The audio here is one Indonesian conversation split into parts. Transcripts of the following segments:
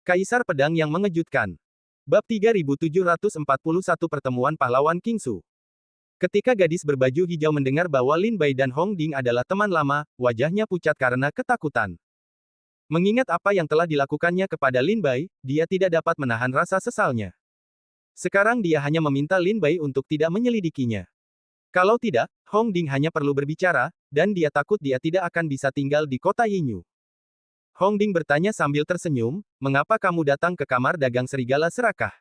Kaisar Pedang yang Mengejutkan. Bab 3741 Pertemuan Pahlawan Kingsu. Ketika gadis berbaju hijau mendengar bahwa Lin Bai dan Hong Ding adalah teman lama, wajahnya pucat karena ketakutan. Mengingat apa yang telah dilakukannya kepada Lin Bai, dia tidak dapat menahan rasa sesalnya. Sekarang dia hanya meminta Lin Bai untuk tidak menyelidikinya. Kalau tidak, Hong Ding hanya perlu berbicara, dan dia takut dia tidak akan bisa tinggal di kota Yinyu. Hong Ding bertanya sambil tersenyum, mengapa kamu datang ke kamar dagang serigala serakah?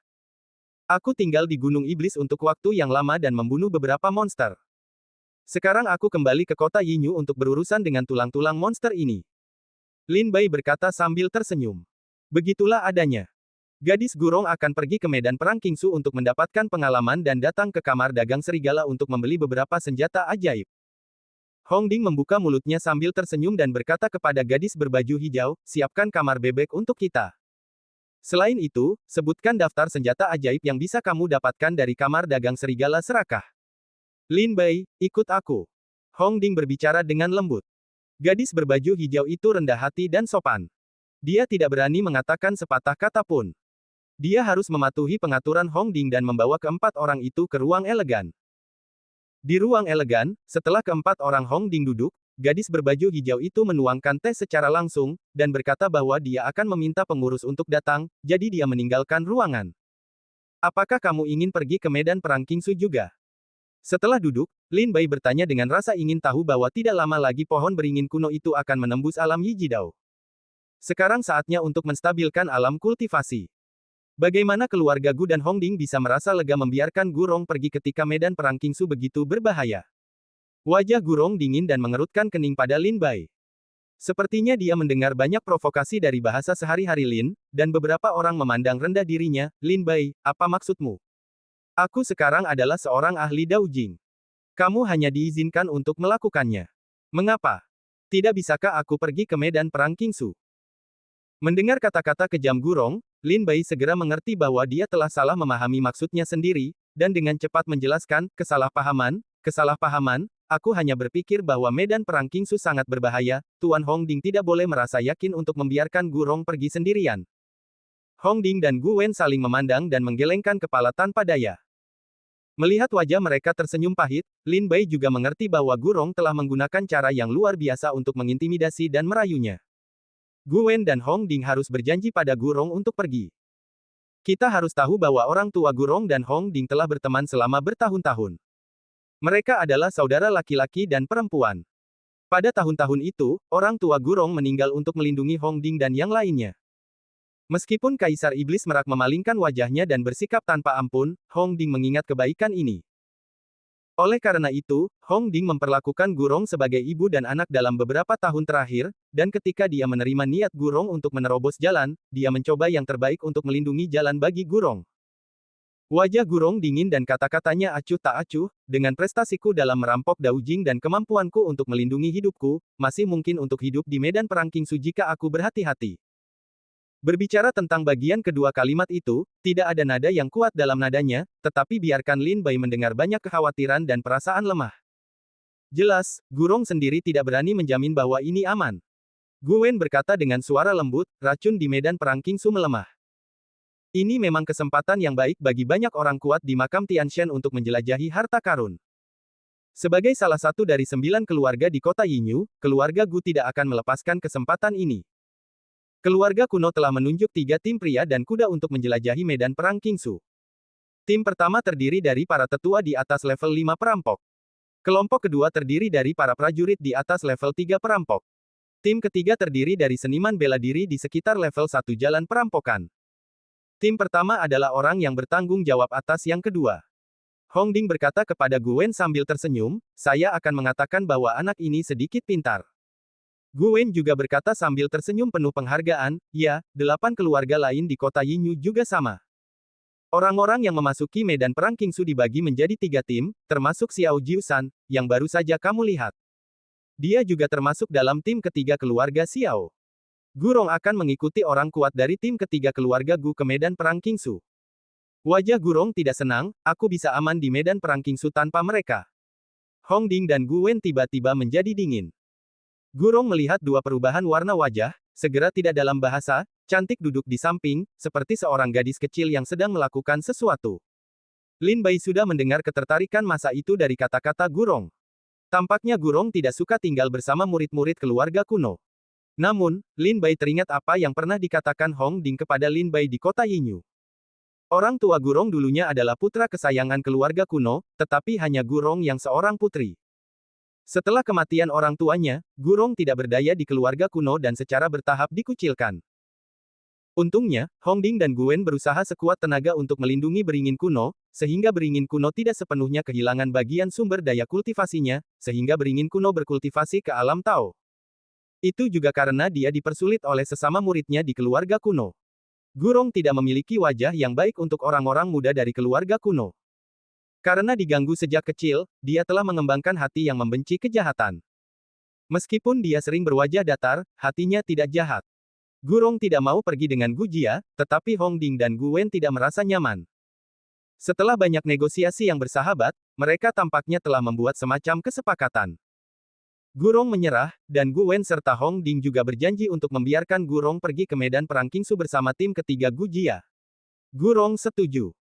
Aku tinggal di Gunung Iblis untuk waktu yang lama dan membunuh beberapa monster. Sekarang aku kembali ke kota Yinyu untuk berurusan dengan tulang-tulang monster ini. Lin Bai berkata sambil tersenyum. Begitulah adanya. Gadis Gurong akan pergi ke medan perang Kingsu untuk mendapatkan pengalaman dan datang ke kamar dagang serigala untuk membeli beberapa senjata ajaib. Hong Ding membuka mulutnya sambil tersenyum dan berkata kepada gadis berbaju hijau, siapkan kamar bebek untuk kita. Selain itu, sebutkan daftar senjata ajaib yang bisa kamu dapatkan dari kamar dagang serigala serakah. Lin Bai, ikut aku. Hong Ding berbicara dengan lembut. Gadis berbaju hijau itu rendah hati dan sopan. Dia tidak berani mengatakan sepatah kata pun. Dia harus mematuhi pengaturan Hong Ding dan membawa keempat orang itu ke ruang elegan. Di ruang elegan, setelah keempat orang Hong Ding duduk, gadis berbaju hijau itu menuangkan teh secara langsung, dan berkata bahwa dia akan meminta pengurus untuk datang, jadi dia meninggalkan ruangan. Apakah kamu ingin pergi ke medan perang Kingsu juga? Setelah duduk, Lin Bai bertanya dengan rasa ingin tahu bahwa tidak lama lagi pohon beringin kuno itu akan menembus alam Yijidao. Sekarang saatnya untuk menstabilkan alam kultivasi. Bagaimana keluarga Gu dan Hong Ding bisa merasa lega membiarkan Gurong pergi ketika medan perang Kingsu begitu berbahaya? Wajah Gurong dingin dan mengerutkan kening pada Lin Bai. Sepertinya dia mendengar banyak provokasi dari bahasa sehari-hari Lin, dan beberapa orang memandang rendah dirinya. Lin Bai, apa maksudmu? Aku sekarang adalah seorang ahli Daojing. Kamu hanya diizinkan untuk melakukannya. Mengapa? Tidak bisakah aku pergi ke medan perang Kingsu? Mendengar kata-kata kejam Gurong, Lin Bai segera mengerti bahwa dia telah salah memahami maksudnya sendiri, dan dengan cepat menjelaskan, kesalahpahaman, aku hanya berpikir bahwa medan perang Kingsu sangat berbahaya, Tuan Hong Ding tidak boleh merasa yakin untuk membiarkan Gurong pergi sendirian. Hong Ding dan Gu Wen saling memandang dan menggelengkan kepala tanpa daya. Melihat wajah mereka tersenyum pahit, Lin Bai juga mengerti bahwa Gurong telah menggunakan cara yang luar biasa untuk mengintimidasi dan merayunya. Gu Wen dan Hong Ding harus berjanji pada Gurong untuk pergi. Kita harus tahu bahwa orang tua Gurong dan Hong Ding telah berteman selama bertahun-tahun. Mereka adalah saudara laki-laki dan perempuan. Pada tahun-tahun itu, orang tua Gurong meninggal untuk melindungi Hong Ding dan yang lainnya. Meskipun Kaisar Iblis Merak memalingkan wajahnya dan bersikap tanpa ampun, Hong Ding mengingat kebaikan ini. Oleh karena itu, Hong Ding memperlakukan Gurong sebagai ibu dan anak dalam beberapa tahun terakhir, dan ketika dia menerima niat Gurong untuk menerobos jalan, dia mencoba yang terbaik untuk melindungi jalan bagi Gurong. Wajah Gurong dingin dan kata-katanya acuh tak acuh, dengan prestasiku dalam merampok Daojing dan kemampuanku untuk melindungi hidupku, masih mungkin untuk hidup di medan perang Kingsu jika aku berhati-hati. Berbicara tentang bagian kedua kalimat itu, tidak ada nada yang kuat dalam nadanya, tetapi biarkan Lin Bai mendengar banyak kekhawatiran dan perasaan lemah. Jelas, Gurong sendiri tidak berani menjamin bahwa ini aman. Gu Wen berkata dengan suara lembut, racun di medan perang Kingsu melemah. Ini memang kesempatan yang baik bagi banyak orang kuat di makam Tianshan untuk menjelajahi harta karun. Sebagai salah satu dari 9 keluarga di kota Yinyu, keluarga Gu tidak akan melepaskan kesempatan ini. Keluarga kuno telah menunjuk 3 tim pria dan kuda untuk menjelajahi medan perang Kingsu. Tim pertama terdiri dari para tetua di atas level 5 perampok. Kelompok kedua terdiri dari para prajurit di atas level 3 perampok. Tim ketiga terdiri dari seniman bela diri di sekitar level 1 jalan perampokan. Tim pertama adalah orang yang bertanggung jawab atas yang kedua. Hong Ding berkata kepada Gu Wen sambil tersenyum, saya akan mengatakan bahwa anak ini sedikit pintar. Gu Wen juga berkata sambil tersenyum penuh penghargaan, ya, 8 keluarga lain di kota Yinyu juga sama. Orang-orang yang memasuki medan perang Kingsu dibagi menjadi 3 tim, termasuk Xiao Jiusan, yang baru saja kamu lihat. Dia juga termasuk dalam tim ketiga keluarga Xiao. Gurong akan mengikuti orang kuat dari tim ketiga keluarga Gu ke medan perang Kingsu. Wajah Gurong tidak senang, aku bisa aman di medan perang Kingsu tanpa mereka. Hong Ding dan Gu Wen tiba-tiba menjadi dingin. Gurong melihat dua perubahan warna wajah, segera tidak dalam bahasa, cantik duduk di samping, seperti seorang gadis kecil yang sedang melakukan sesuatu. Lin Bai sudah mendengar ketertarikan masa itu dari kata-kata Gurong. Tampaknya Gurong tidak suka tinggal bersama murid-murid keluarga kuno. Namun, Lin Bai teringat apa yang pernah dikatakan Hong Ding kepada Lin Bai di kota Yinyu. Orang tua Gurong dulunya adalah putra kesayangan keluarga kuno, tetapi hanya Gurong yang seorang putri. Setelah kematian orang tuanya, Gurong tidak berdaya di keluarga kuno dan secara bertahap dikucilkan. Untungnya, Hong Ding dan Guen berusaha sekuat tenaga untuk melindungi beringin kuno, sehingga beringin kuno tidak sepenuhnya kehilangan bagian sumber daya kultivasinya, sehingga beringin kuno berkultivasi ke alam Tao. Itu juga karena dia dipersulit oleh sesama muridnya di keluarga kuno. Gurong tidak memiliki wajah yang baik untuk orang-orang muda dari keluarga kuno. Karena diganggu sejak kecil, dia telah mengembangkan hati yang membenci kejahatan. Meskipun dia sering berwajah datar, hatinya tidak jahat. Gurong tidak mau pergi dengan Gu Jia, tetapi Hong Ding dan Gu Wen tidak merasa nyaman. Setelah banyak negosiasi yang bersahabat, mereka tampaknya telah membuat semacam kesepakatan. Gurong menyerah, dan Gu Wen serta Hong Ding juga berjanji untuk membiarkan Gurong pergi ke medan perang Qingsu bersama tim ketiga Gu Jia. Gurong setuju.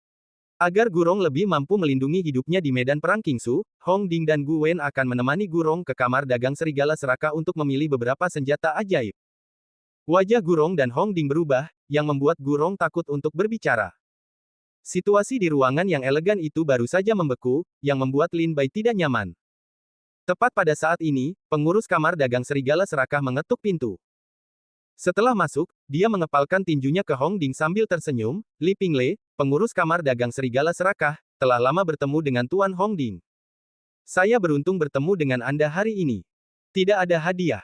Agar Gurong lebih mampu melindungi hidupnya di medan perang Qingsu, Hong Ding dan Gu Wen akan menemani Gurong ke kamar dagang serigala serakah untuk memilih beberapa senjata ajaib. Wajah Gurong dan Hong Ding berubah, yang membuat Gurong takut untuk berbicara. Situasi di ruangan yang elegan itu baru saja membeku, yang membuat Lin Bai tidak nyaman. Tepat pada saat ini, pengurus kamar dagang serigala serakah mengetuk pintu. Setelah masuk, dia mengepalkan tinjunya ke Hong Ding sambil tersenyum. Li Pingle, pengurus kamar dagang serigala serakah, telah lama bertemu dengan Tuan Hong Ding. Saya beruntung bertemu dengan Anda hari ini. Tidak ada hadiah.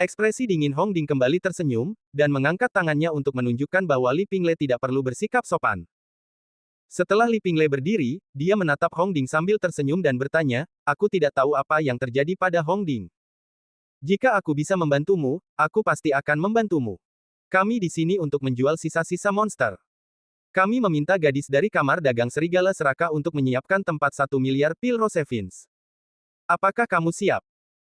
Ekspresi dingin Hong Ding kembali tersenyum, dan mengangkat tangannya untuk menunjukkan bahwa Li Pingle tidak perlu bersikap sopan. Setelah Li Pingle berdiri, dia menatap Hong Ding sambil tersenyum dan bertanya, aku tidak tahu apa yang terjadi pada Hong Ding. Jika aku bisa membantumu, aku pasti akan membantumu. Kami di sini untuk menjual sisa-sisa monster. Kami meminta gadis dari kamar dagang serigala serakah untuk menyiapkan tempat 1 miliar pil Rosevins. Apakah kamu siap?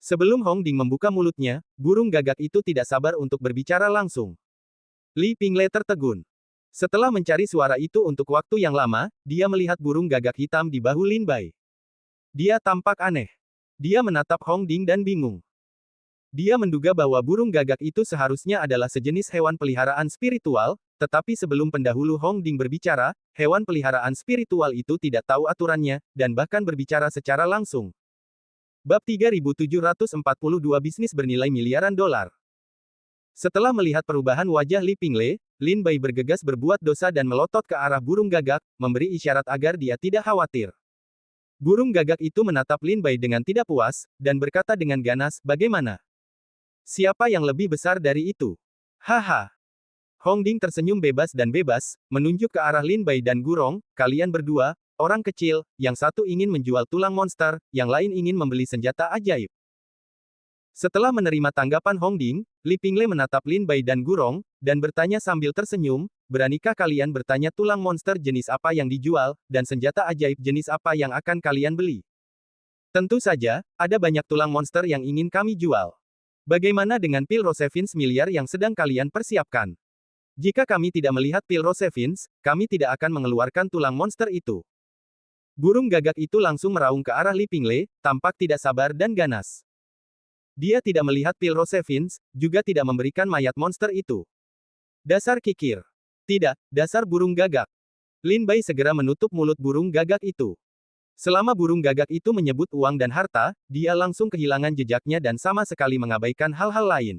Sebelum Hong Ding membuka mulutnya, burung gagak itu tidak sabar untuk berbicara langsung. Li Pingle tertegun. Setelah mencari suara itu untuk waktu yang lama, dia melihat burung gagak hitam di bahu Lin Bai. Dia tampak aneh. Dia menatap Hong Ding dan bingung. Dia menduga bahwa burung gagak itu seharusnya adalah sejenis hewan peliharaan spiritual, tetapi sebelum pendahulu Hong Ding berbicara, hewan peliharaan spiritual itu tidak tahu aturannya, dan bahkan berbicara secara langsung. Bab 3742 Bisnis bernilai miliaran dolar. Setelah melihat perubahan wajah Li Pingle, Lin Bai bergegas berbuat dosa dan melotot ke arah burung gagak, memberi isyarat agar dia tidak khawatir. Burung gagak itu menatap Lin Bai dengan tidak puas, dan berkata dengan ganas, bagaimana? Siapa yang lebih besar dari itu? Haha. Hong Ding tersenyum bebas dan bebas, menunjuk ke arah Lin Bai dan Gurong, kalian berdua, orang kecil, yang satu ingin menjual tulang monster, yang lain ingin membeli senjata ajaib. Setelah menerima tanggapan Hong Ding, Li Pingle menatap Lin Bai dan Gurong, dan bertanya sambil tersenyum, beranikah kalian bertanya tulang monster jenis apa yang dijual, dan senjata ajaib jenis apa yang akan kalian beli? Tentu saja, ada banyak tulang monster yang ingin kami jual. Bagaimana dengan pil Rosevins miliar yang sedang kalian persiapkan? Jika kami tidak melihat pil Rosevins, kami tidak akan mengeluarkan tulang monster itu. Burung gagak itu langsung meraung ke arah Li Pingle, tampak tidak sabar dan ganas. Dia tidak melihat pil Rosevins, juga tidak memberikan mayat monster itu. Dasar kikir. Tidak, dasar burung gagak. Lin Bai segera menutup mulut burung gagak itu. Selama burung gagak itu menyebut uang dan harta, dia langsung kehilangan jejaknya dan sama sekali mengabaikan hal-hal lain.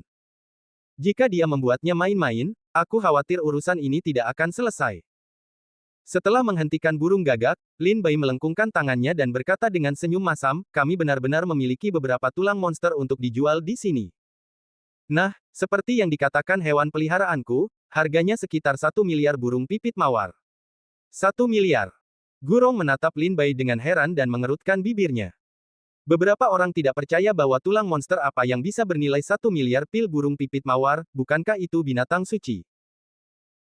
Jika dia membuatnya main-main, aku khawatir urusan ini tidak akan selesai. Setelah menghentikan burung gagak, Lin Bai melengkungkan tangannya dan berkata dengan senyum masam, kami benar-benar memiliki beberapa tulang monster untuk dijual di sini. Nah, seperti yang dikatakan hewan peliharaanku, harganya sekitar 1 miliar burung pipit mawar. 1 miliar. Gurong menatap Lin Bai dengan heran dan mengerutkan bibirnya. Beberapa orang tidak percaya bahwa tulang monster apa yang bisa bernilai 1 miliar pil burung pipit mawar, bukankah itu binatang suci?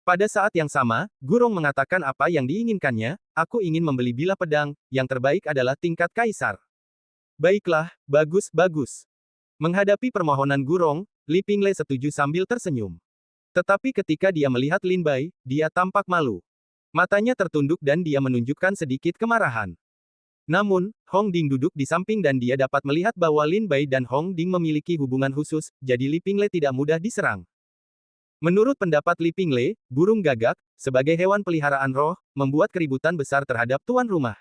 Pada saat yang sama, Gurong mengatakan apa yang diinginkannya, aku ingin membeli bilah pedang, yang terbaik adalah tingkat kaisar. Baiklah, bagus, bagus. Menghadapi permohonan Gurong, Li Pingle setuju sambil tersenyum. Tetapi ketika dia melihat Lin Bai, dia tampak malu. Matanya tertunduk dan dia menunjukkan sedikit kemarahan. Namun, Hong Ding duduk di samping dan dia dapat melihat bahwa Lin Bai dan Hong Ding memiliki hubungan khusus, jadi Li Pingle tidak mudah diserang. Menurut pendapat Li Pingle, burung gagak, sebagai hewan peliharaan roh, membuat keributan besar terhadap tuan rumah.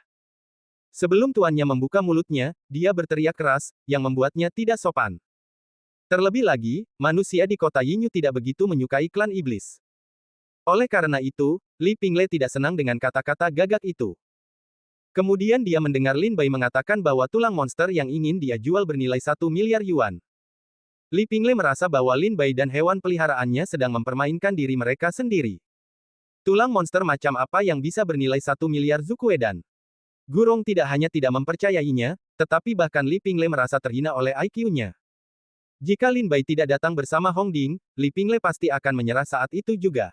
Sebelum tuannya membuka mulutnya, dia berteriak keras, yang membuatnya tidak sopan. Terlebih lagi, manusia di kota Yinyu tidak begitu menyukai klan iblis. Oleh karena itu, Li Pingle tidak senang dengan kata-kata gagak itu. Kemudian dia mendengar Lin Bai mengatakan bahwa tulang monster yang ingin dia jual bernilai 1 miliar yuan. Li Pingle merasa bahwa Lin Bai dan hewan peliharaannya sedang mempermainkan diri mereka sendiri. Tulang monster macam apa yang bisa bernilai 1 miliar Zukuedan? Gurong tidak hanya tidak mempercayainya, tetapi bahkan Li Pingle merasa terhina oleh IQ-nya. Jika Lin Bai tidak datang bersama Hong Ding, Li Pingle pasti akan menyerah saat itu juga.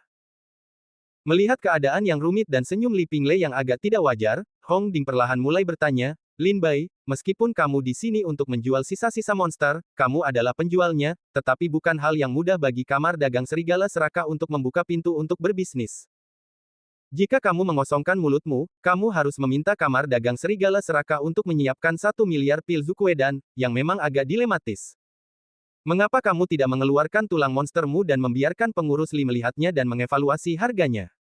Melihat keadaan yang rumit dan senyum Li Pingle yang agak tidak wajar, Hong Ding perlahan mulai bertanya, Lin Bai, meskipun kamu di sini untuk menjual sisa-sisa monster, kamu adalah penjualnya, tetapi bukan hal yang mudah bagi kamar dagang serigala serakah untuk membuka pintu untuk berbisnis. Jika kamu mengosongkan mulutmu, kamu harus meminta kamar dagang serigala serakah untuk menyiapkan 1 miliar pil Zukuedan, yang memang agak dilematis. Mengapa kamu tidak mengeluarkan tulang monstermu dan membiarkan pengurus Li melihatnya dan mengevaluasi harganya?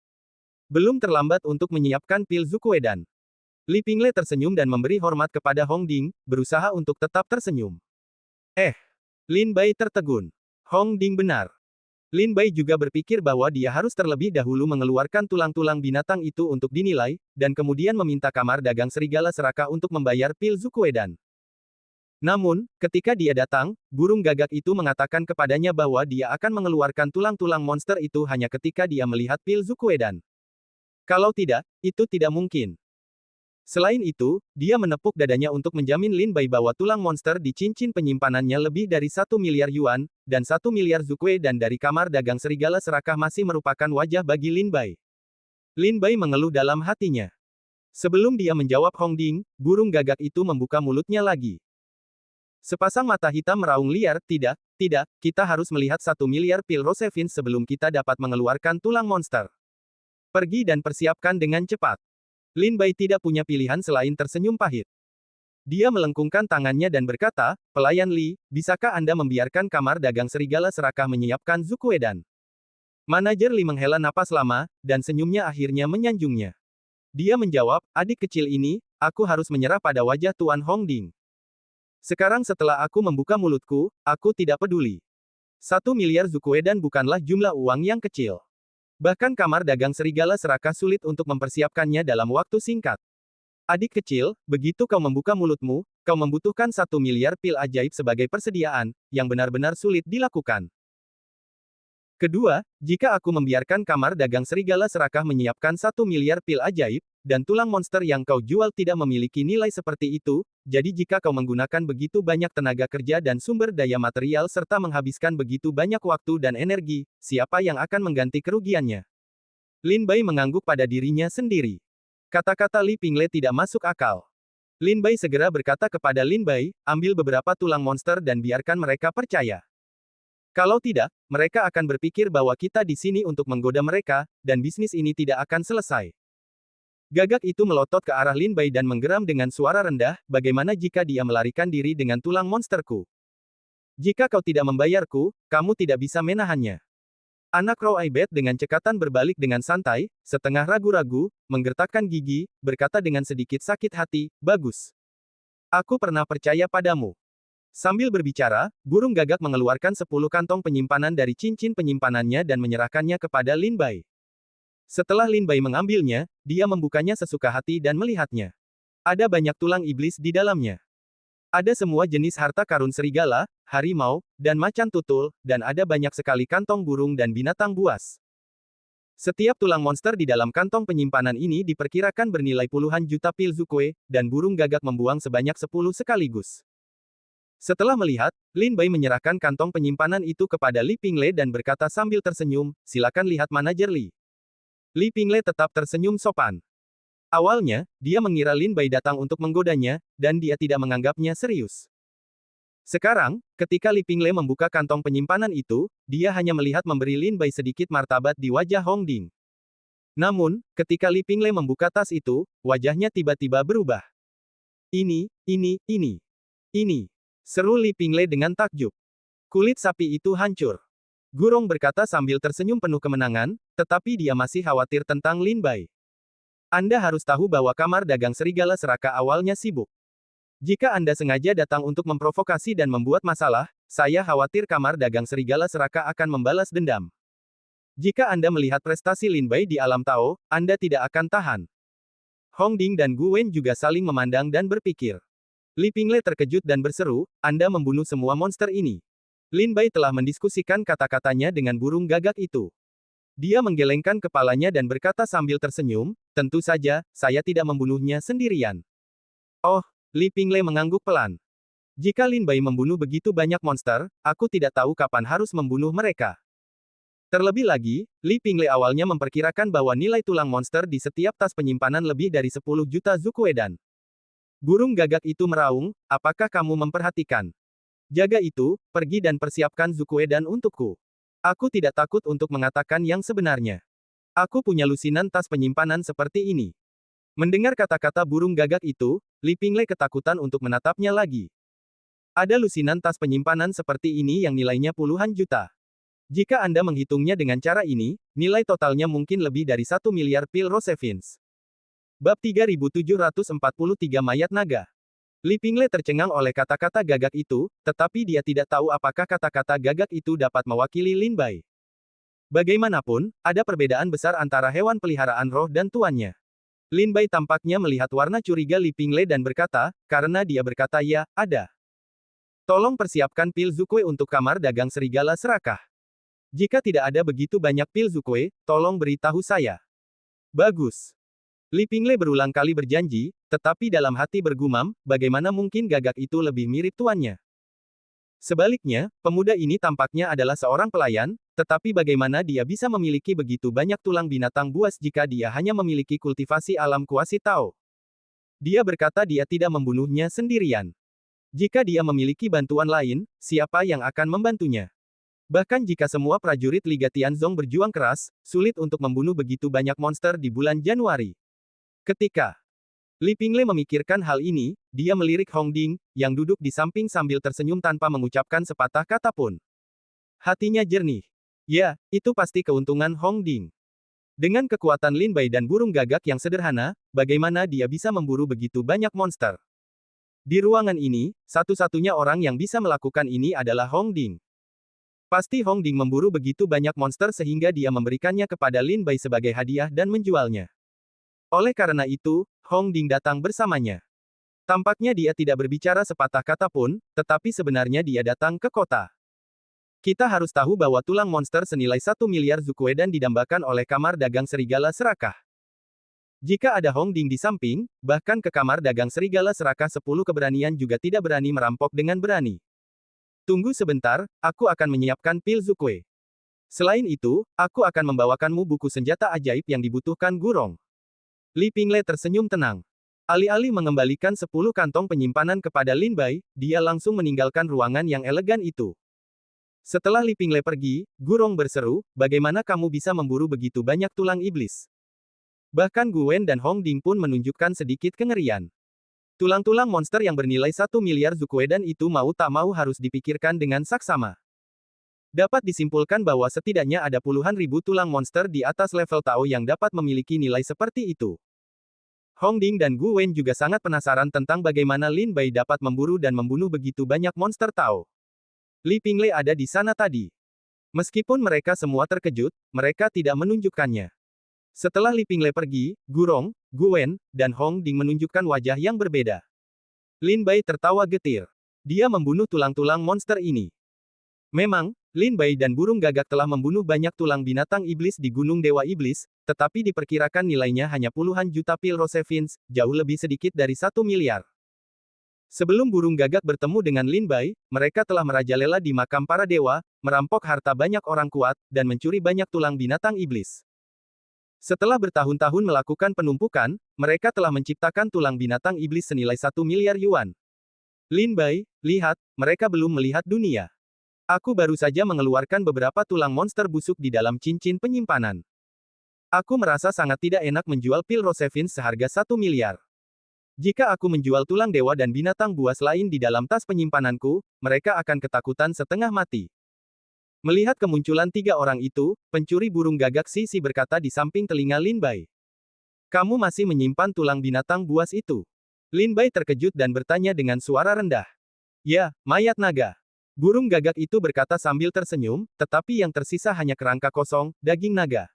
Belum terlambat untuk menyiapkan pil Zukuedan. Li Pingle tersenyum dan memberi hormat kepada Hong Ding, berusaha untuk tetap tersenyum. Lin Bai tertegun. Hong Ding benar. Lin Bai juga berpikir bahwa dia harus terlebih dahulu mengeluarkan tulang-tulang binatang itu untuk dinilai, dan kemudian meminta kamar dagang serigala serakah untuk membayar pil Zukuedan. Namun, ketika dia datang, burung gagak itu mengatakan kepadanya bahwa dia akan mengeluarkan tulang-tulang monster itu hanya ketika dia melihat pil Zukuedan. Kalau tidak, itu tidak mungkin. Selain itu, dia menepuk dadanya untuk menjamin Lin Bai bahwa tulang monster di cincin penyimpanannya lebih dari 1 miliar yuan, dan 1 miliar Zukuedan dari kamar dagang serigala serakah masih merupakan wajah bagi Lin Bai. Lin Bai mengeluh dalam hatinya. Sebelum dia menjawab Hong Ding, burung gagak itu membuka mulutnya lagi. Sepasang mata hitam meraung liar, tidak, kita harus melihat 1 miliar pil Rosevin sebelum kita dapat mengeluarkan tulang monster. Pergi dan persiapkan dengan cepat. Lin Bai tidak punya pilihan selain tersenyum pahit. Dia melengkungkan tangannya dan berkata, pelayan Li, bisakah Anda membiarkan kamar dagang serigala serakah menyiapkan Zukuedan? Manajer Li menghela napas lama, dan senyumnya akhirnya menyanjungnya. Dia menjawab, adik kecil ini, aku harus menyerah pada wajah Tuan Hong Ding. Sekarang setelah aku membuka mulutku, aku tidak peduli. 1 miliar Zukuedan bukanlah jumlah uang yang kecil. Bahkan kamar dagang serigala serakah sulit untuk mempersiapkannya dalam waktu singkat. Adik kecil, begitu kau membuka mulutmu, kau membutuhkan 1 miliar pil ajaib sebagai persediaan, yang benar-benar sulit dilakukan. Kedua, jika aku membiarkan kamar dagang serigala serakah menyiapkan 1 miliar pil ajaib, dan tulang monster yang kau jual tidak memiliki nilai seperti itu, jadi jika kau menggunakan begitu banyak tenaga kerja dan sumber daya material serta menghabiskan begitu banyak waktu dan energi, siapa yang akan mengganti kerugiannya? Lin Bai mengangguk pada dirinya sendiri. Kata-kata Li Pingle tidak masuk akal. Lin Bai segera berkata kepada Lin Bai, ambil beberapa tulang monster dan biarkan mereka percaya. Kalau tidak, mereka akan berpikir bahwa kita di sini untuk menggoda mereka, dan bisnis ini tidak akan selesai. Gagak itu melotot ke arah Lin Bai dan menggeram dengan suara rendah, bagaimana jika dia melarikan diri dengan tulang monsterku? Jika kau tidak membayarku, kamu tidak bisa menahannya. Anak Row Aibet dengan cekatan berbalik dengan santai, setengah ragu-ragu, menggertakkan gigi, berkata dengan sedikit sakit hati, bagus. Aku pernah percaya padamu. Sambil berbicara, burung gagak mengeluarkan 10 kantong penyimpanan dari cincin penyimpanannya dan menyerahkannya kepada Lin Bai. Setelah Lin Bai mengambilnya, dia membukanya sesuka hati dan melihatnya. Ada banyak tulang iblis di dalamnya. Ada semua jenis harta karun serigala, harimau, dan macan tutul, dan ada banyak sekali kantong burung dan binatang buas. Setiap tulang monster di dalam kantong penyimpanan ini diperkirakan bernilai puluhan juta pil Zukue, dan burung gagak membuang sebanyak 10 sekaligus. Setelah melihat, Lin Bai menyerahkan kantong penyimpanan itu kepada Li Pingle dan berkata sambil tersenyum, silakan lihat manajer Li. Li Pingle tetap tersenyum sopan. Awalnya, dia mengira Lin Bai datang untuk menggodanya, dan dia tidak menganggapnya serius. Sekarang, ketika Li Pingle membuka kantong penyimpanan itu, dia hanya melihat memberi Lin Bai sedikit martabat di wajah Hong Ding. Namun, ketika Li Pingle membuka tas itu, wajahnya tiba-tiba berubah. Ini. Seru Li Pingle dengan takjub. Kulit sapi itu hancur. Gurong berkata sambil tersenyum penuh kemenangan, tetapi dia masih khawatir tentang Lin Bai. Anda harus tahu bahwa kamar dagang serigala serakah awalnya sibuk. Jika Anda sengaja datang untuk memprovokasi dan membuat masalah, saya khawatir kamar dagang serigala serakah akan membalas dendam. Jika Anda melihat prestasi Lin Bai di alam Tao, Anda tidak akan tahan. Hong Ding dan Gu Wen juga saling memandang dan berpikir. Li Pingle terkejut dan berseru, Anda membunuh semua monster ini. Lin Bai telah mendiskusikan kata-katanya dengan burung gagak itu. Dia menggelengkan kepalanya dan berkata sambil tersenyum, tentu saja, saya tidak membunuhnya sendirian. Oh, Li Pingle mengangguk pelan. Jika Lin Bai membunuh begitu banyak monster, aku tidak tahu kapan harus membunuh mereka. Terlebih lagi, Li Pingle awalnya memperkirakan bahwa nilai tulang monster di setiap tas penyimpanan lebih dari 10 juta Zukuedan. Burung gagak itu meraung, apakah kamu memperhatikan? Jaga itu, pergi dan persiapkan Zukuedan untukku. Aku tidak takut untuk mengatakan yang sebenarnya. Aku punya lusinan tas penyimpanan seperti ini. Mendengar kata-kata burung gagak itu, Li Pingle ketakutan untuk menatapnya lagi. Ada lusinan tas penyimpanan seperti ini yang nilainya puluhan juta. Jika Anda menghitungnya dengan cara ini, nilai totalnya mungkin lebih dari 1 miliar pil Rosevins. Bab 3743 Mayat Naga. Li Pingle tercengang oleh kata-kata gagak itu, tetapi dia tidak tahu apakah kata-kata gagak itu dapat mewakili Lin Bai. Bagaimanapun, ada perbedaan besar antara hewan peliharaan roh dan tuannya. Lin Bai tampaknya melihat warna curiga Li Pingle dan berkata, karena dia berkata ya, ada. Tolong persiapkan pil Zukue untuk kamar dagang serigala serakah. Jika tidak ada begitu banyak pil Zukue, tolong beritahu saya. Bagus. Li Pingle berulang kali berjanji, tetapi dalam hati bergumam, bagaimana mungkin gagak itu lebih mirip tuannya. Sebaliknya, pemuda ini tampaknya adalah seorang pelayan, tetapi bagaimana dia bisa memiliki begitu banyak tulang binatang buas jika dia hanya memiliki kultivasi alam kuasi Tao. Dia berkata dia tidak membunuhnya sendirian. Jika dia memiliki bantuan lain, siapa yang akan membantunya? Bahkan jika semua prajurit Liga Tianzong berjuang keras, sulit untuk membunuh begitu banyak monster di bulan Januari. Ketika Li Pingle memikirkan hal ini, dia melirik Hong Ding, yang duduk di samping sambil tersenyum tanpa mengucapkan sepatah kata pun. Hatinya jernih. Ya, itu pasti keuntungan Hong Ding. Dengan kekuatan Lin Bai dan burung gagak yang sederhana, bagaimana dia bisa memburu begitu banyak monster? Di ruangan ini, satu-satunya orang yang bisa melakukan ini adalah Hong Ding. Pasti Hong Ding memburu begitu banyak monster sehingga dia memberikannya kepada Lin Bai sebagai hadiah dan menjualnya. Oleh karena itu, Hong Ding datang bersamanya. Tampaknya dia tidak berbicara sepatah kata pun, tetapi sebenarnya dia datang ke kota. Kita harus tahu bahwa tulang monster senilai 1 miliar Zukuedan didambakan oleh kamar dagang serigala serakah. Jika ada Hong Ding di samping, bahkan ke kamar dagang serigala serakah 10 keberanian juga tidak berani merampok dengan berani. Tunggu sebentar, aku akan menyiapkan pil Zukue. Selain itu, aku akan membawakanmu buku senjata ajaib yang dibutuhkan Gurong. Li Pingle tersenyum tenang. Alih-alih mengembalikan 10 kantong penyimpanan kepada Lin Bai, dia langsung meninggalkan ruangan yang elegan itu. Setelah Li Pingle pergi, Gurong berseru, bagaimana kamu bisa memburu begitu banyak tulang iblis? Bahkan Gu Wen dan Hong Ding pun menunjukkan sedikit kengerian. Tulang-tulang monster yang bernilai 1 miliar Zukuedan itu mau tak mau harus dipikirkan dengan saksama. Dapat disimpulkan bahwa setidaknya ada puluhan ribu tulang monster di atas level Tao yang dapat memiliki nilai seperti itu. Hong Ding dan Gu Wen juga sangat penasaran tentang bagaimana Lin Bai dapat memburu dan membunuh begitu banyak monster Tao. Li Pingle ada di sana tadi. Meskipun mereka semua terkejut, mereka tidak menunjukkannya. Setelah Li Pingle pergi, Gurong, Gu Wen, dan Hong Ding menunjukkan wajah yang berbeda. Lin Bai tertawa getir. Dia membunuh tulang-tulang monster ini. Memang, Lin Bai dan burung gagak telah membunuh banyak tulang binatang iblis di Gunung Dewa Iblis, tetapi diperkirakan nilainya hanya puluhan juta pil Rosevins, jauh lebih sedikit dari 1 miliar. Sebelum burung gagak bertemu dengan Lin Bai, mereka telah merajalela di makam para dewa, merampok harta banyak orang kuat, dan mencuri banyak tulang binatang iblis. Setelah bertahun-tahun melakukan penumpukan, mereka telah menciptakan tulang binatang iblis senilai 1 miliar yuan. Lin Bai, lihat, mereka belum melihat dunia. Aku baru saja mengeluarkan beberapa tulang monster busuk di dalam cincin penyimpanan. Aku merasa sangat tidak enak menjual pil Rosevin seharga 1 miliar. Jika aku menjual tulang dewa dan binatang buas lain di dalam tas penyimpananku, mereka akan ketakutan setengah mati. Melihat kemunculan 3 orang itu, pencuri burung gagak Sisi berkata di samping telinga Lin Bai. Kamu masih menyimpan tulang binatang buas itu? Lin Bai terkejut dan bertanya dengan suara rendah. Ya, mayat naga. Burung gagak itu berkata sambil tersenyum, tetapi yang tersisa hanya kerangka kosong, daging naga.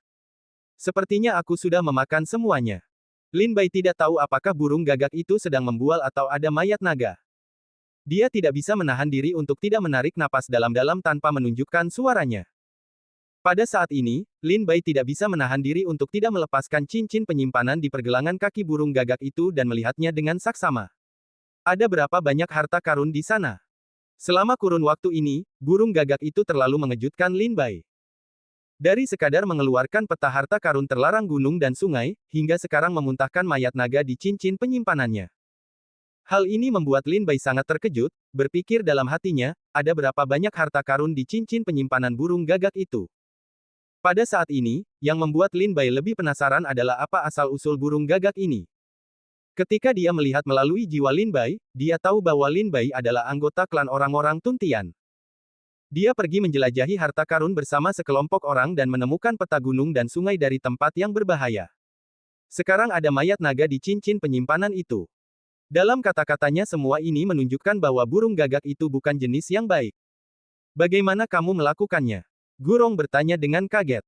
Sepertinya aku sudah memakan semuanya. Lin Bai tidak tahu apakah burung gagak itu sedang membual atau ada mayat naga. Dia tidak bisa menahan diri untuk tidak menarik napas dalam-dalam tanpa menunjukkan suaranya. Pada saat ini, Lin Bai tidak bisa menahan diri untuk tidak melepaskan cincin penyimpanan di pergelangan kaki burung gagak itu dan melihatnya dengan saksama. Ada berapa banyak harta karun di sana? Selama kurun waktu ini, burung gagak itu terlalu mengejutkan Lin Bai. Dari sekadar mengeluarkan peta harta karun terlarang gunung dan sungai, hingga sekarang memuntahkan mayat naga di cincin penyimpanannya. Hal ini membuat Lin Bai sangat terkejut, berpikir dalam hatinya, ada berapa banyak harta karun di cincin penyimpanan burung gagak itu. Pada saat ini, yang membuat Lin Bai lebih penasaran adalah apa asal-usul burung gagak ini. Ketika dia melihat melalui jiwa Lin Bai, dia tahu bahwa Lin Bai adalah anggota klan orang-orang Tuntian. Dia pergi menjelajahi harta karun bersama sekelompok orang dan menemukan peta gunung dan sungai dari tempat yang berbahaya. Sekarang ada mayat naga di cincin penyimpanan itu. Dalam kata-katanya semua ini menunjukkan bahwa burung gagak itu bukan jenis yang baik. Bagaimana kamu melakukannya? Gurong bertanya dengan kaget.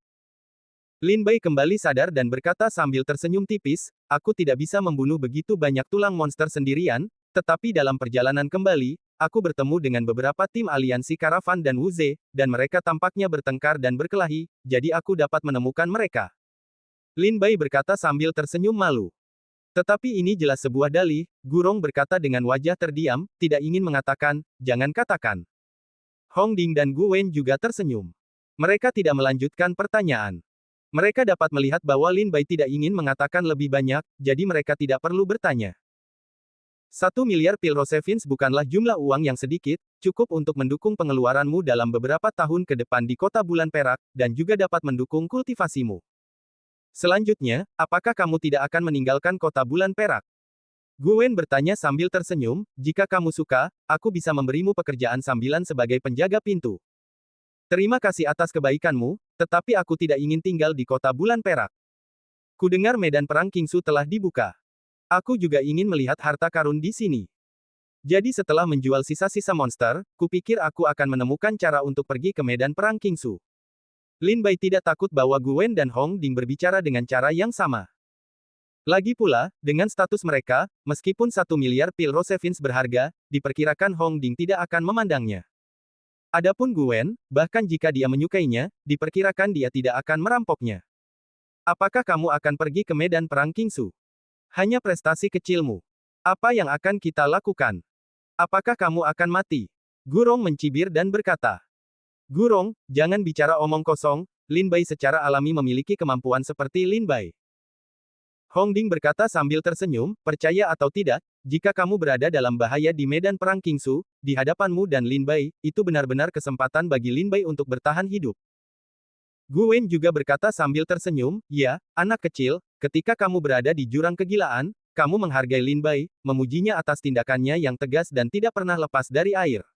Lin Bai kembali sadar dan berkata sambil tersenyum tipis, aku tidak bisa membunuh begitu banyak tulang monster sendirian, tetapi dalam perjalanan kembali, aku bertemu dengan beberapa tim aliansi Karavan dan Wuze, dan mereka tampaknya bertengkar dan berkelahi, jadi aku dapat menemukan mereka. Lin Bai berkata sambil tersenyum malu. Tetapi ini jelas sebuah dalih, Gurong berkata dengan wajah terdiam, tidak ingin mengatakan, jangan katakan. Hong Ding dan Gu Wen juga tersenyum. Mereka tidak melanjutkan pertanyaan. Mereka dapat melihat bahwa Lin Bai tidak ingin mengatakan lebih banyak, jadi mereka tidak perlu bertanya. 1 miliar pil Rosevins bukanlah jumlah uang yang sedikit, cukup untuk mendukung pengeluaranmu dalam beberapa tahun ke depan di kota bulan perak, dan juga dapat mendukung kultivasimu. Selanjutnya, apakah kamu tidak akan meninggalkan kota bulan perak? Gu Wen bertanya sambil tersenyum, jika kamu suka, aku bisa memberimu pekerjaan sambilan sebagai penjaga pintu. Terima kasih atas kebaikanmu, tetapi aku tidak ingin tinggal di kota bulan perak. Kudengar medan perang Kingsu telah dibuka. Aku juga ingin melihat harta karun di sini. Jadi setelah menjual sisa-sisa monster, kupikir aku akan menemukan cara untuk pergi ke medan perang Kingsu. Lin Bai tidak takut bahwa Gu Wen dan Hong Ding berbicara dengan cara yang sama. Lagi pula, dengan status mereka, meskipun 1 miliar pil Rosevins berharga, diperkirakan Hong Ding tidak akan memandangnya. Adapun Gu Wen, bahkan jika dia menyukainya, diperkirakan dia tidak akan merampoknya. Apakah kamu akan pergi ke medan perang Kingsu? Hanya prestasi kecilmu. Apa yang akan kita lakukan? Apakah kamu akan mati? Gurong mencibir dan berkata. Gurong, jangan bicara omong kosong, Lin Bai secara alami memiliki kemampuan seperti Lin Bai. Hong Ding berkata sambil tersenyum, percaya atau tidak, jika kamu berada dalam bahaya di medan perang Kingsu, di hadapanmu dan Lin Bai, itu benar-benar kesempatan bagi Lin Bai untuk bertahan hidup. Gu Wen juga berkata sambil tersenyum, ya, anak kecil, ketika kamu berada di jurang kegilaan, kamu menghargai Lin Bai, memujinya atas tindakannya yang tegas dan tidak pernah lepas dari air.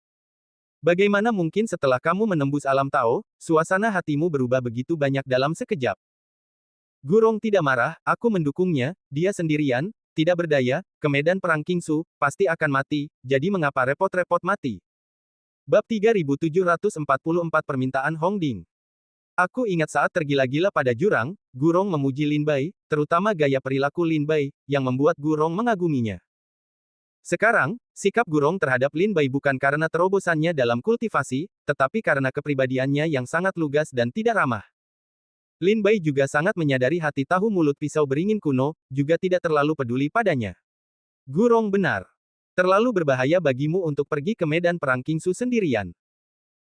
Bagaimana mungkin setelah kamu menembus alam Tao, suasana hatimu berubah begitu banyak dalam sekejap? Gurong tidak marah, aku mendukungnya, dia sendirian, tidak berdaya, ke medan perang Kingsu, pasti akan mati, jadi mengapa repot-repot mati? Bab 3744 Permintaan Hong Ding. Aku ingat saat tergila-gila pada jurang, Gurong memuji Lin Bai, terutama gaya perilaku Lin Bai, yang membuat Gurong mengaguminya. Sekarang, sikap Gurong terhadap Lin Bai bukan karena terobosannya dalam kultivasi, tetapi karena kepribadiannya yang sangat lugas dan tidak ramah. Lin Bai juga sangat menyadari hati tahu mulut pisau beringin kuno, juga tidak terlalu peduli padanya. Gurong benar. Terlalu berbahaya bagimu untuk pergi ke medan perang Kingsu sendirian.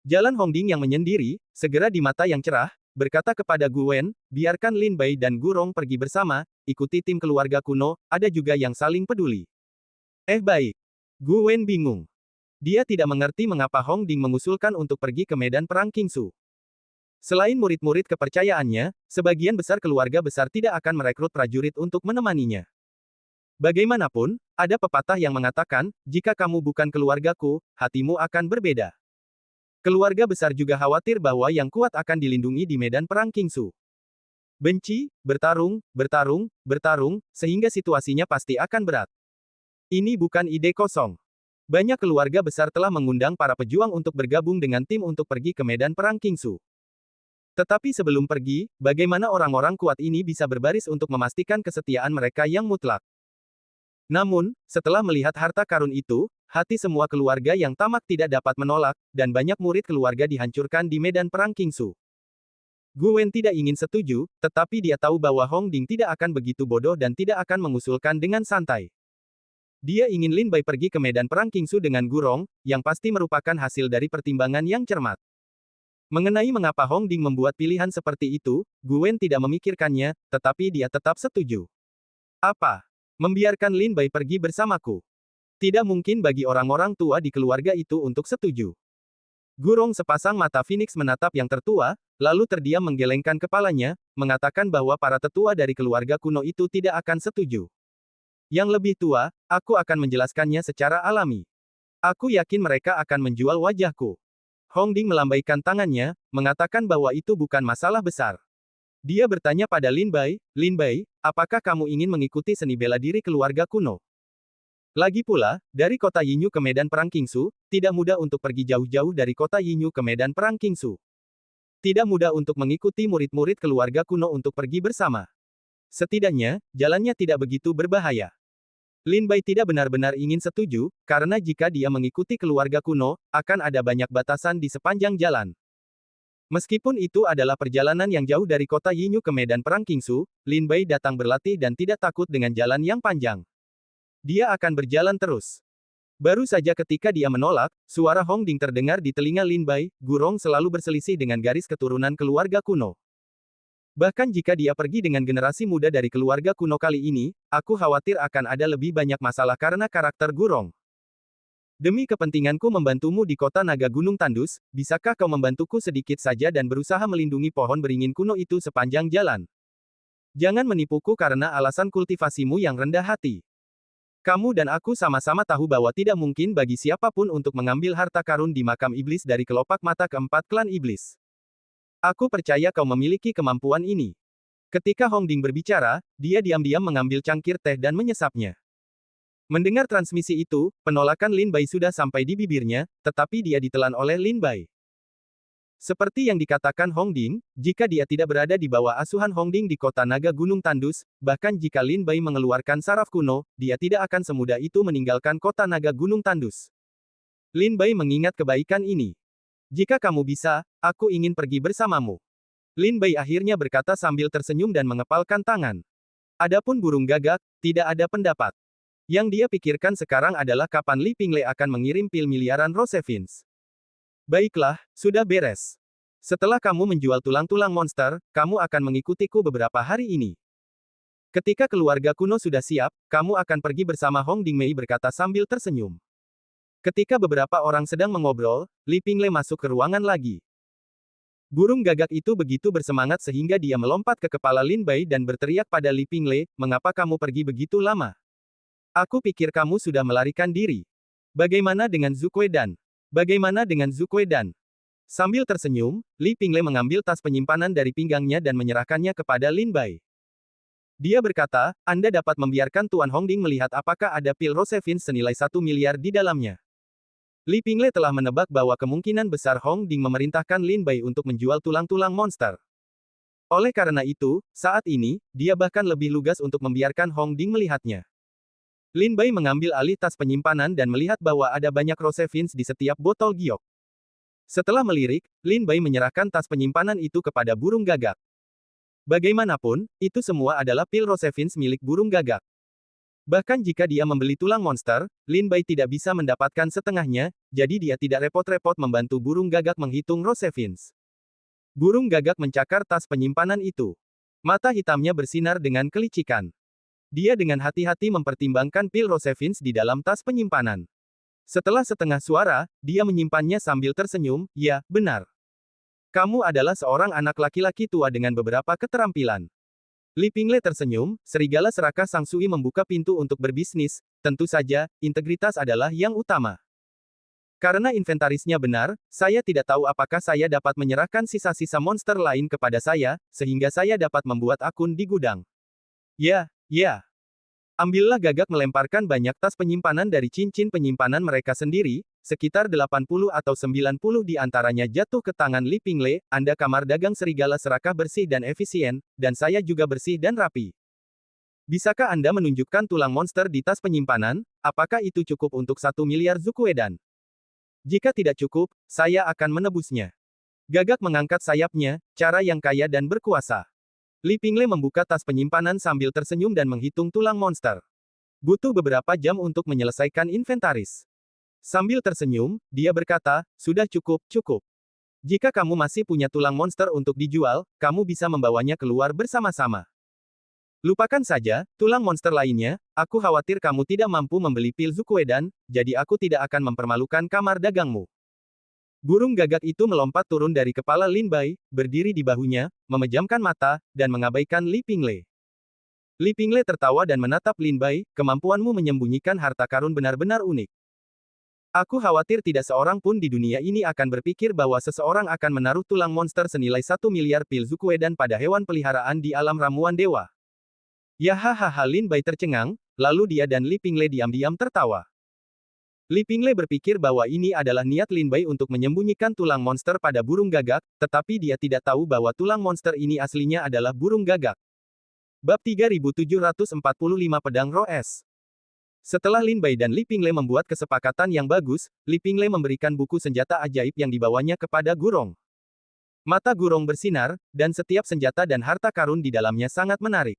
Jalan Hong Ding yang menyendiri, segera di mata yang cerah, berkata kepada Gu Wen, biarkan Lin Bai dan Gurong pergi bersama, ikuti tim keluarga kuno, ada juga yang saling peduli. Baik. Gu Wen bingung. Dia tidak mengerti mengapa Hong Ding mengusulkan untuk pergi ke medan perang Qingsu. Selain murid-murid kepercayaannya, sebagian besar keluarga besar tidak akan merekrut prajurit untuk menemaninya. Bagaimanapun, ada pepatah yang mengatakan, jika kamu bukan keluargaku, hatimu akan berbeda. Keluarga besar juga khawatir bahwa yang kuat akan dilindungi di medan perang Qingsu. Benci, bertarung, bertarung, bertarung, sehingga situasinya pasti akan berat. Ini bukan ide kosong. Banyak keluarga besar telah mengundang para pejuang untuk bergabung dengan tim untuk pergi ke medan perang Qingsu. Tetapi sebelum pergi, bagaimana orang-orang kuat ini bisa berbaris untuk memastikan kesetiaan mereka yang mutlak? Namun, setelah melihat harta karun itu, hati semua keluarga yang tamak tidak dapat menolak, dan banyak murid keluarga dihancurkan di medan perang Qingsu. Gu Wen tidak ingin setuju, tetapi dia tahu bahwa Hong Ding tidak akan begitu bodoh dan tidak akan mengusulkan dengan santai. Dia ingin Lin Bai pergi ke medan perang Qingsu dengan Gurong, yang pasti merupakan hasil dari pertimbangan yang cermat. Mengenai mengapa Hong Ding membuat pilihan seperti itu, Gu Wen tidak memikirkannya, tetapi dia tetap setuju. Apa? Membiarkan Lin Bai pergi bersamaku? Tidak mungkin bagi orang-orang tua di keluarga itu untuk setuju. Gurong sepasang mata Phoenix menatap yang tertua, lalu terdiam menggelengkan kepalanya, mengatakan bahwa para tetua dari keluarga kuno itu tidak akan setuju. Yang lebih tua, aku akan menjelaskannya secara alami. Aku yakin mereka akan menjual wajahku. Hong Ding melambaikan tangannya, mengatakan bahwa itu bukan masalah besar. Dia bertanya pada Lin Bai, apakah kamu ingin mengikuti seni bela diri keluarga kuno? Lagi pula, dari kota Yinyu ke medan perang Qingsu, tidak mudah untuk pergi jauh-jauh dari kota Yinyu ke medan perang Qingsu. Tidak mudah untuk mengikuti murid-murid keluarga kuno untuk pergi bersama. Setidaknya, jalannya tidak begitu berbahaya. Lin Bai tidak benar-benar ingin setuju, karena jika dia mengikuti keluarga kuno, akan ada banyak batasan di sepanjang jalan. Meskipun itu adalah perjalanan yang jauh dari kota Yinyu ke medan perang Qingsu, Lin Bai datang berlatih dan tidak takut dengan jalan yang panjang. Dia akan berjalan terus. Baru saja ketika dia menolak, suara Hong Ding terdengar di telinga Lin Bai, Gurong selalu berselisih dengan garis keturunan keluarga kuno. Bahkan jika dia pergi dengan generasi muda dari keluarga kuno kali ini, aku khawatir akan ada lebih banyak masalah karena karakter Gurong. Demi kepentinganku membantumu di kota naga Gunung Tandus, bisakah kau membantuku sedikit saja dan berusaha melindungi pohon beringin kuno itu sepanjang jalan? Jangan menipuku karena alasan kultivasimu yang rendah hati. Kamu dan aku sama-sama tahu bahwa tidak mungkin bagi siapapun untuk mengambil harta karun di makam iblis dari kelopak mata keempat klan iblis. Aku percaya kau memiliki kemampuan ini. Ketika Hong Ding berbicara, dia diam-diam mengambil cangkir teh dan menyesapnya. Mendengar transmisi itu, penolakan Lin Bai sudah sampai di bibirnya, tetapi dia ditelan oleh Lin Bai. Seperti yang dikatakan Hong Ding, jika dia tidak berada di bawah asuhan Hong Ding di kota naga Gunung Tandus, bahkan jika Lin Bai mengeluarkan saraf kuno, dia tidak akan semudah itu meninggalkan kota naga Gunung Tandus. Lin Bai mengingat kebaikan ini. Jika kamu bisa, aku ingin pergi bersamamu. Lin Bai akhirnya berkata sambil tersenyum dan mengepalkan tangan. Adapun burung gagak, tidak ada pendapat. Yang dia pikirkan sekarang adalah kapan Li Pinglei akan mengirim pil miliaran Rosevins. Baiklah, sudah beres. Setelah kamu menjual tulang-tulang monster, kamu akan mengikutiku beberapa hari ini. Ketika keluarga kuno sudah siap, kamu akan pergi bersama Hong Ding Mei berkata sambil tersenyum. Ketika beberapa orang sedang mengobrol, Li Pinglei masuk ke ruangan lagi. Burung gagak itu begitu bersemangat sehingga dia melompat ke kepala Lin Bai dan berteriak pada Li Pinglei, mengapa kamu pergi begitu lama? Aku pikir kamu sudah melarikan diri. Bagaimana dengan Zhu Kuedan? Bagaimana dengan Zhu Kuedan? Sambil tersenyum, Li Pinglei mengambil tas penyimpanan dari pinggangnya dan menyerahkannya kepada Lin Bai. Dia berkata, Anda dapat membiarkan Tuan Hong Ding melihat apakah ada pil Rosevins senilai 1 miliar di dalamnya. Li Pinglei telah menebak bahwa kemungkinan besar Hong Ding memerintahkan Lin Bai untuk menjual tulang-tulang monster. Oleh karena itu, saat ini, dia bahkan lebih lugas untuk membiarkan Hong Ding melihatnya. Lin Bai mengambil alih tas penyimpanan dan melihat bahwa ada banyak Rosevins di setiap botol giok. Setelah melirik, Lin Bai menyerahkan tas penyimpanan itu kepada burung gagak. Bagaimanapun, itu semua adalah pil Rosevins milik burung gagak. Bahkan jika dia membeli tulang monster, Lin Bai tidak bisa mendapatkan setengahnya, jadi dia tidak repot-repot membantu burung gagak menghitung Rosevins. Burung gagak mencakar tas penyimpanan itu. Mata hitamnya bersinar dengan kelicikan. Dia dengan hati-hati mempertimbangkan pil Rosevins di dalam tas penyimpanan. Setelah setengah suara, dia menyimpannya sambil tersenyum, ya, benar. Kamu adalah seorang anak laki-laki tua dengan beberapa keterampilan. Li Pingle tersenyum, serigala serakah Sang Sui membuka pintu untuk berbisnis, tentu saja, integritas adalah yang utama. Karena inventarisnya benar, saya tidak tahu apakah saya dapat menyerahkan sisa-sisa monster lain kepada saya, sehingga saya dapat membuat akun di gudang. Ya, ya. Ambillah. Gagak melemparkan banyak tas penyimpanan dari cincin penyimpanan mereka sendiri, sekitar 80 atau 90 di antaranya jatuh ke tangan Li Pingle. Anda kamar dagang serigala serakah bersih dan efisien, dan saya juga bersih dan rapi. Bisakah Anda menunjukkan tulang monster di tas penyimpanan? Apakah itu cukup untuk 1 miliar Zukuedan? Jika tidak cukup, saya akan menebusnya. Gagak mengangkat sayapnya, cara yang kaya dan berkuasa. Li Pingle membuka tas penyimpanan sambil tersenyum dan menghitung tulang monster. Butuh beberapa jam untuk menyelesaikan inventaris. Sambil tersenyum, dia berkata, sudah cukup, cukup. Jika kamu masih punya tulang monster untuk dijual, kamu bisa membawanya keluar bersama-sama. Lupakan saja, tulang monster lainnya, aku khawatir kamu tidak mampu membeli pil Zukuedan, jadi aku tidak akan mempermalukan kamar dagangmu. Burung gagak itu melompat turun dari kepala Lin Bai, berdiri di bahunya, memejamkan mata, dan mengabaikan Li Pingle. Li Pingle tertawa dan menatap Lin Bai, kemampuanmu menyembunyikan harta karun benar-benar unik. Aku khawatir tidak seorang pun di dunia ini akan berpikir bahwa seseorang akan menaruh tulang monster senilai 1 miliar pil Zukuedan pada hewan peliharaan di alam ramuan dewa. Ya hahaha. Lin Bai tercengang, lalu dia dan Li Pingle diam-diam tertawa. Li Pingle berpikir bahwa ini adalah niat Lin Bai untuk menyembunyikan tulang monster pada burung gagak, tetapi dia tidak tahu bahwa tulang monster ini aslinya adalah burung gagak. Bab 3745 Pedang Roh Es. Setelah Lin Bai dan Li Pingle membuat kesepakatan yang bagus, Li Pingle memberikan buku senjata ajaib yang dibawanya kepada Gurong. Mata Gurong bersinar, dan setiap senjata dan harta karun di dalamnya sangat menarik.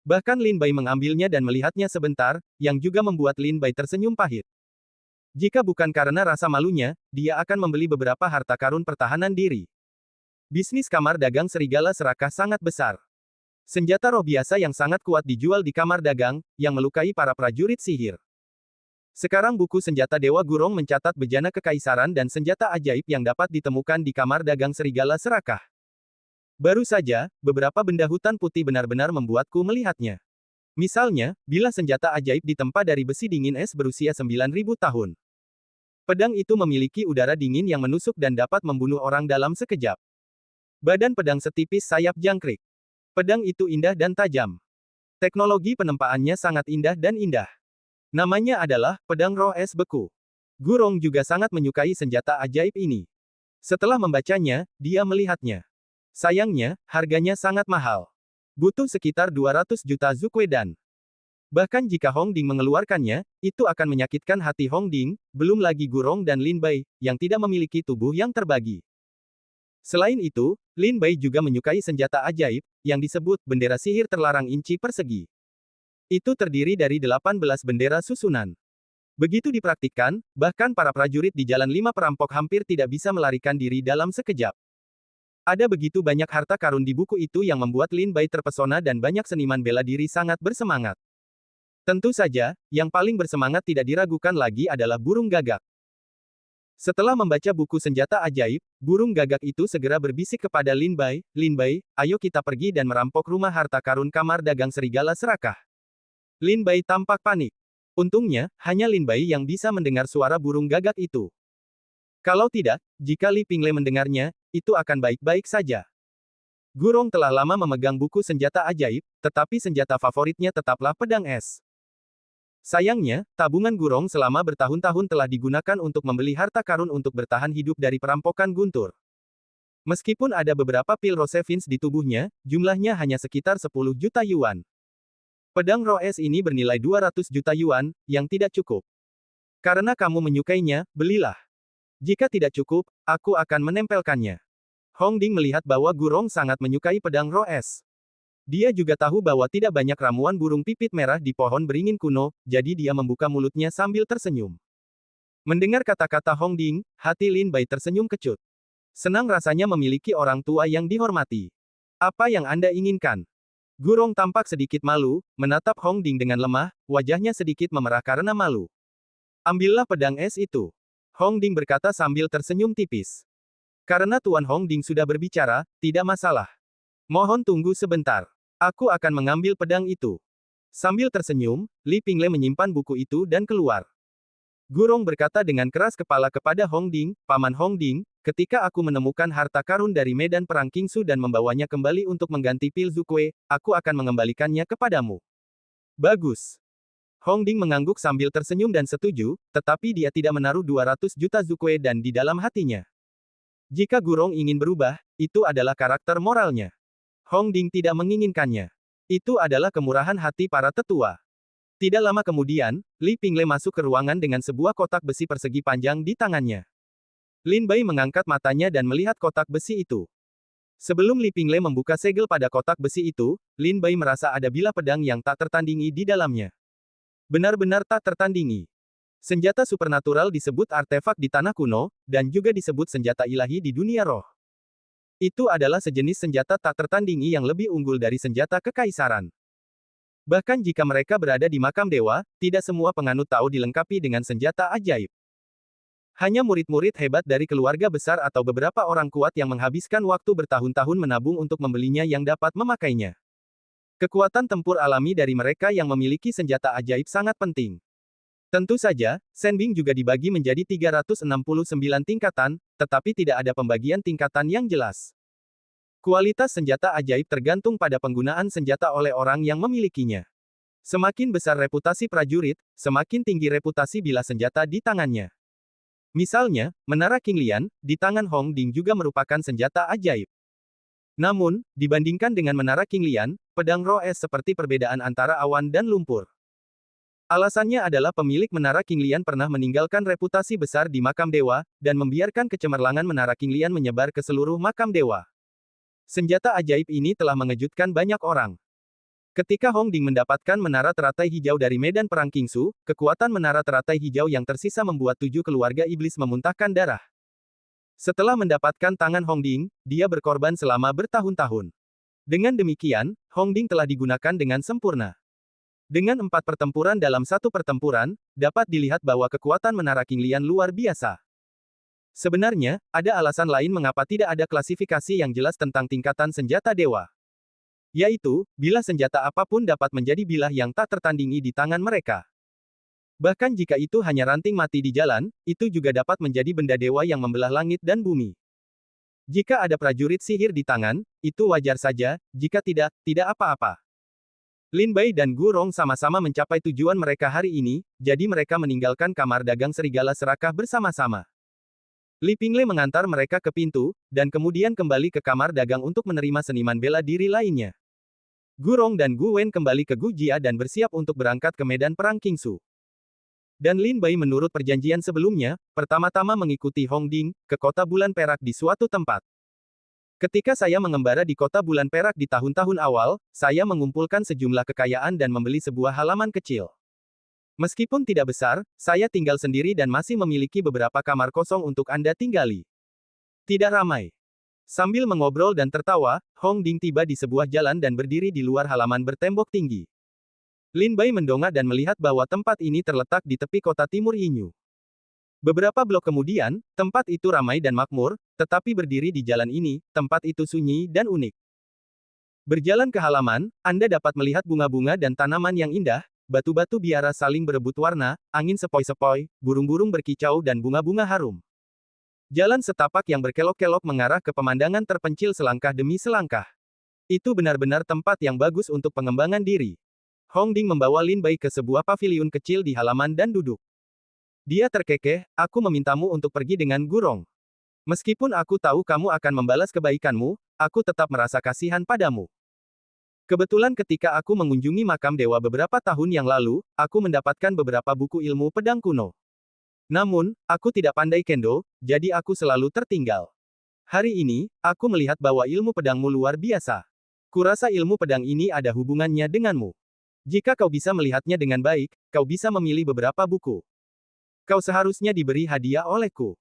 Bahkan Lin Bai mengambilnya dan melihatnya sebentar, yang juga membuat Lin Bai tersenyum pahit. Jika bukan karena rasa malunya, dia akan membeli beberapa harta karun pertahanan diri. Bisnis kamar dagang serigala serakah sangat besar. Senjata roh biasa yang sangat kuat dijual di kamar dagang, yang melukai para prajurit sihir. Sekarang buku senjata Dewa Gurong mencatat bejana kekaisaran dan senjata ajaib yang dapat ditemukan di kamar dagang serigala serakah. Baru saja, beberapa benda hutan putih benar-benar membuatku melihatnya. Misalnya, bilah senjata ajaib ditempa dari besi dingin es berusia 9.000 tahun. Pedang itu memiliki udara dingin yang menusuk dan dapat membunuh orang dalam sekejap. Badan pedang setipis sayap jangkrik. Pedang itu indah dan tajam. Teknologi penempaannya sangat indah dan indah. Namanya adalah Pedang Roh Es Beku. Gurong juga sangat menyukai senjata ajaib ini. Setelah membacanya, dia melihatnya. Sayangnya, harganya sangat mahal. Butuh sekitar 200 juta Zukuedan. Bahkan jika Hong Ding mengeluarkannya, itu akan menyakitkan hati Hong Ding, belum lagi Gurong dan Lin Bai, yang tidak memiliki tubuh yang terbagi. Selain itu, Lin Bai juga menyukai senjata ajaib, yang disebut bendera sihir terlarang inci persegi. Itu terdiri dari 18 bendera susunan. Begitu dipraktikkan, bahkan para prajurit di Jalan 5 Perampok hampir tidak bisa melarikan diri dalam sekejap. Ada begitu banyak harta karun di buku itu yang membuat Lin Bai terpesona dan banyak seniman bela diri sangat bersemangat. Tentu saja, yang paling bersemangat tidak diragukan lagi adalah burung gagak. Setelah membaca buku senjata ajaib, burung gagak itu segera berbisik kepada Lin Bai, "Lin Bai, ayo kita pergi dan merampok rumah harta karun kamar dagang serigala serakah." Lin Bai tampak panik. Untungnya, hanya Lin Bai yang bisa mendengar suara burung gagak itu. Kalau tidak, jika Li Pingle mendengarnya, itu akan baik-baik saja. Gurong telah lama memegang buku senjata ajaib, tetapi senjata favoritnya tetaplah pedang es. Sayangnya, tabungan Gurong selama bertahun-tahun telah digunakan untuk membeli harta karun untuk bertahan hidup dari perampokan guntur. Meskipun ada beberapa pil Rosevins di tubuhnya, jumlahnya hanya sekitar 10 juta yuan. Pedang roh es ini bernilai 200 juta yuan, yang tidak cukup. Karena kamu menyukainya, belilah. Jika tidak cukup, aku akan menempelkannya. Hong Ding melihat bahwa Gurong sangat menyukai pedang roh es. Dia juga tahu bahwa tidak banyak ramuan burung pipit merah di pohon beringin kuno, jadi dia membuka mulutnya sambil tersenyum. Mendengar kata-kata Hong Ding, hati Lin Bai tersenyum kecut. Senang rasanya memiliki orang tua yang dihormati. Apa yang Anda inginkan? Gurong tampak sedikit malu, menatap Hong Ding dengan lemah, wajahnya sedikit memerah karena malu. Ambillah pedang es itu. Hong Ding berkata sambil tersenyum tipis. Karena Tuan Hong Ding sudah berbicara, tidak masalah. Mohon tunggu sebentar. Aku akan mengambil pedang itu. Sambil tersenyum, Li Pingle menyimpan buku itu dan keluar. Gurong berkata dengan keras kepala kepada Hong Ding, Paman Hong Ding, ketika aku menemukan harta karun dari medan perang Qingsu dan membawanya kembali untuk mengganti pil Zukue, aku akan mengembalikannya kepadamu. Bagus. Hong Ding mengangguk sambil tersenyum dan setuju, tetapi dia tidak menaruh 200 juta Zukue dan di dalam hatinya. Jika Gurong ingin berubah, itu adalah karakter moralnya. Hong Ding tidak menginginkannya. Itu adalah kemurahan hati para tetua. Tidak lama kemudian, Li Pingle masuk ke ruangan dengan sebuah kotak besi persegi panjang di tangannya. Lin Bai mengangkat matanya dan melihat kotak besi itu. Sebelum Li Pingle membuka segel pada kotak besi itu, Lin Bai merasa ada bilah pedang yang tak tertandingi di dalamnya. Benar-benar tak tertandingi. Senjata supernatural disebut artefak di tanah kuno, dan juga disebut senjata ilahi di dunia roh. Itu adalah sejenis senjata tak tertandingi yang lebih unggul dari senjata kekaisaran. Bahkan jika mereka berada di makam dewa, tidak semua penganut tahu dilengkapi dengan senjata ajaib. Hanya murid-murid hebat dari keluarga besar atau beberapa orang kuat yang menghabiskan waktu bertahun-tahun menabung untuk membelinya yang dapat memakainya. Kekuatan tempur alami dari mereka yang memiliki senjata ajaib sangat penting. Tentu saja, Senbing juga dibagi menjadi 369 tingkatan, tetapi tidak ada pembagian tingkatan yang jelas. Kualitas senjata ajaib tergantung pada penggunaan senjata oleh orang yang memilikinya. Semakin besar reputasi prajurit, semakin tinggi reputasi bilah senjata di tangannya. Misalnya, Menara Qinglian, di tangan Hong Ding juga merupakan senjata ajaib. Namun, dibandingkan dengan Menara Qinglian, pedang roh es seperti perbedaan antara awan dan lumpur. Alasannya adalah pemilik Menara Qinglian pernah meninggalkan reputasi besar di makam dewa, dan membiarkan kecemerlangan Menara Qinglian menyebar ke seluruh makam dewa. Senjata ajaib ini telah mengejutkan banyak orang. Ketika Hong Ding mendapatkan menara teratai hijau dari medan perang Qingsu, kekuatan menara teratai hijau yang tersisa membuat 7 keluarga iblis memuntahkan darah. Setelah mendapatkan tangan Hong Ding, dia berkorban selama bertahun-tahun. Dengan demikian, Hong Ding telah digunakan dengan sempurna. Dengan 4 pertempuran dalam 1 pertempuran, dapat dilihat bahwa kekuatan Menara Qinglian luar biasa. Sebenarnya, ada alasan lain mengapa tidak ada klasifikasi yang jelas tentang tingkatan senjata dewa. Yaitu, bilah senjata apapun dapat menjadi bilah yang tak tertandingi di tangan mereka. Bahkan jika itu hanya ranting mati di jalan, itu juga dapat menjadi benda dewa yang membelah langit dan bumi. Jika ada prajurit sihir di tangan, itu wajar saja, jika tidak, tidak apa-apa. Lin Bai dan Gu Rong sama-sama mencapai tujuan mereka hari ini, jadi mereka meninggalkan kamar dagang serigala serakah bersama-sama. Li Pingle mengantar mereka ke pintu, dan kemudian kembali ke kamar dagang untuk menerima seniman bela diri lainnya. Gu Rong dan Gu Wen kembali ke Gu Jia dan bersiap untuk berangkat ke medan perang Qingsu. Dan Lin Bai menurut perjanjian sebelumnya, pertama-tama mengikuti Hong Ding, ke kota bulan perak di suatu tempat. Ketika saya mengembara di kota bulan perak di tahun-tahun awal, saya mengumpulkan sejumlah kekayaan dan membeli sebuah halaman kecil. Meskipun tidak besar, saya tinggal sendiri dan masih memiliki beberapa kamar kosong untuk Anda tinggali. Tidak ramai. Sambil mengobrol dan tertawa, Hong Ding tiba di sebuah jalan dan berdiri di luar halaman bertembok tinggi. Lin Bai mendongak dan melihat bahwa tempat ini terletak di tepi kota timur Yinyu. Beberapa blok kemudian, tempat itu ramai dan makmur, tetapi berdiri di jalan ini, tempat itu sunyi dan unik. Berjalan ke halaman, Anda dapat melihat bunga-bunga dan tanaman yang indah, batu-batu biara saling berebut warna, angin sepoi-sepoi, burung-burung berkicau dan bunga-bunga harum. Jalan setapak yang berkelok-kelok mengarah ke pemandangan terpencil selangkah demi selangkah. Itu benar-benar tempat yang bagus untuk pengembangan diri. Hong Ding membawa Lin Bai ke sebuah paviliun kecil di halaman dan duduk. Dia terkekeh, aku memintamu untuk pergi dengan Gu Rong. Meskipun aku tahu kamu akan membalas kebaikanmu, aku tetap merasa kasihan padamu. Kebetulan ketika aku mengunjungi makam dewa beberapa tahun yang lalu, aku mendapatkan beberapa buku ilmu pedang kuno. Namun, aku tidak pandai kendo, jadi aku selalu tertinggal. Hari ini, aku melihat bahwa ilmu pedangmu luar biasa. Kurasa ilmu pedang ini ada hubungannya denganmu. Jika kau bisa melihatnya dengan baik, kau bisa memilih beberapa buku. Kau seharusnya diberi hadiah olehku.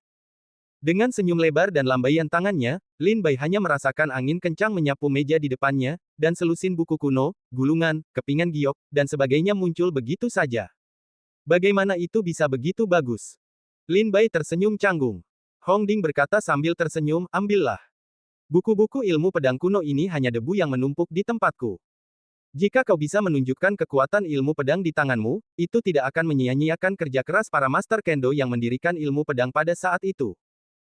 Dengan senyum lebar dan lambaian tangannya, Lin Bai hanya merasakan angin kencang menyapu meja di depannya, dan selusin buku kuno, gulungan, kepingan giok, dan sebagainya muncul begitu saja. Bagaimana itu bisa begitu bagus? Lin Bai tersenyum canggung. Hong Ding berkata sambil tersenyum, ambillah. Buku-buku ilmu pedang kuno ini hanya debu yang menumpuk di tempatku. Jika kau bisa menunjukkan kekuatan ilmu pedang di tanganmu, itu tidak akan menyia-nyiakan kerja keras para Master Kendo yang mendirikan ilmu pedang pada saat itu.